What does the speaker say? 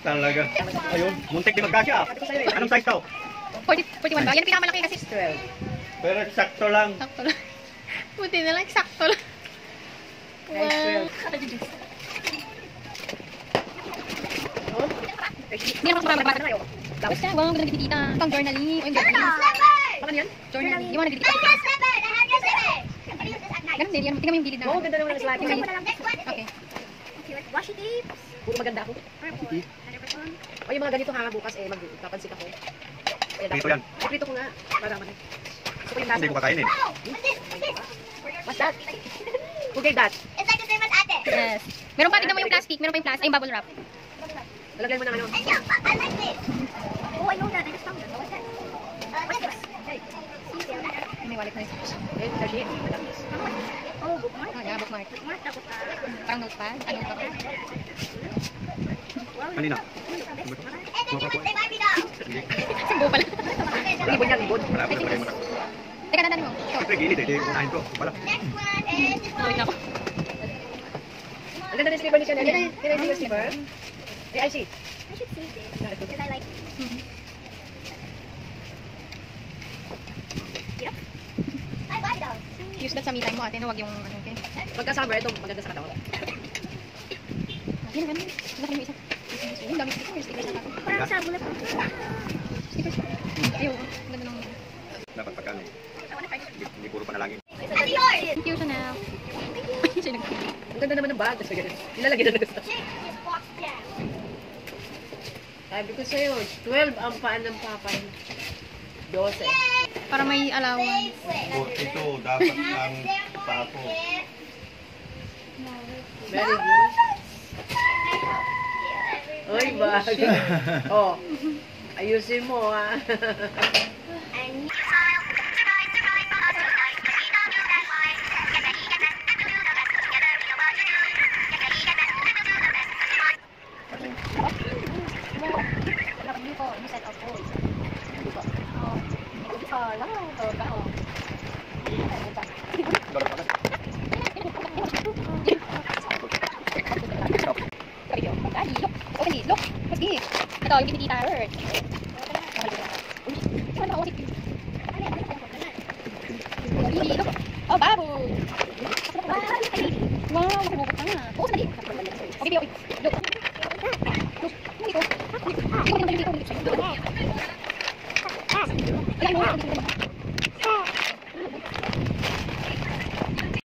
talaga. Ayun, muntik din magkasya. Anong size to? 41 ba? Yan ang pinakamalaki kasi. 12. Pero sakto lang. Sakto lang. Buti na lang, sakto lang. Wow. Hindi naman ako mababasa na kayo. Tapos ka, wow, ganda nagtitita. Pang journaling. Ay, Ano yan? journaling. Yung mga nagtitita. Ganun din, yan. Tingnan mo yung gilid na. Oo, ganda naman ang slide. Okay. Washi tapes. Puro maganda ako. O yung mga ganito ha, bukas eh, magpapansin ako. Prito yan. Prito ko nga. Para man. Gusto ko yung Hindi ko kakainin. What's that? Who gave that? It's like the same as ate. Yes. Meron pa, tignan mo yung plastic. Meron pa yung plastic. Ay, yung bubble wrap. Lalagyan mo ng ano. And yeah, I like this. Oh, I know that. I just found it. What's that? What's this? May wallet na yung Eh, kasi. Oh, bookmark. Oh, yeah, bookmark. Bookmark, tapos Parang notepad. Ano pa? Kanina. and then you must say Barbie doll. Sumbo pala. Libon yan, libon. Marami na pala mo. Teka, nandanin mo. Ikaw. Siyempre, gilid eh. Unahin ko. Wala. Next one is this Wait one. na ako. Ang ganda ng slipper ni Chanel. Can I see your slipper? Eh, I see. I should see this because I like it. Yep. I Barbie dolls. Use that sa me time mo, ate. Huwag yung ano, okay? Pagka-summer, ito maganda sa katawan. Hindi naman. Laki mo isa. Ang dami stickers. Stickers na ako. Parang sa bullet. Stickers. Ayaw. Ang ganda ng... Dapat pagkano. Hindi puro panalangin. That's yours. Thank you, Chanel. Siya nag... Ang ganda naman ng bag. Nilalagyan na gusto. Shake this box down. Sabi ko sa'yo, 12 ang paan ng papa. 12. Para may allowance. Ito, dapat lang pa ako. Very good. Oy, bag. Oh, ayusin mo ha. And ito, yung pinitita Earth. Oh, baboy! Wow, nakabukot na. Bukas na di. Okay, okay. Look. Look. Dito. Dito. Dito. Dito. Dito. Dito.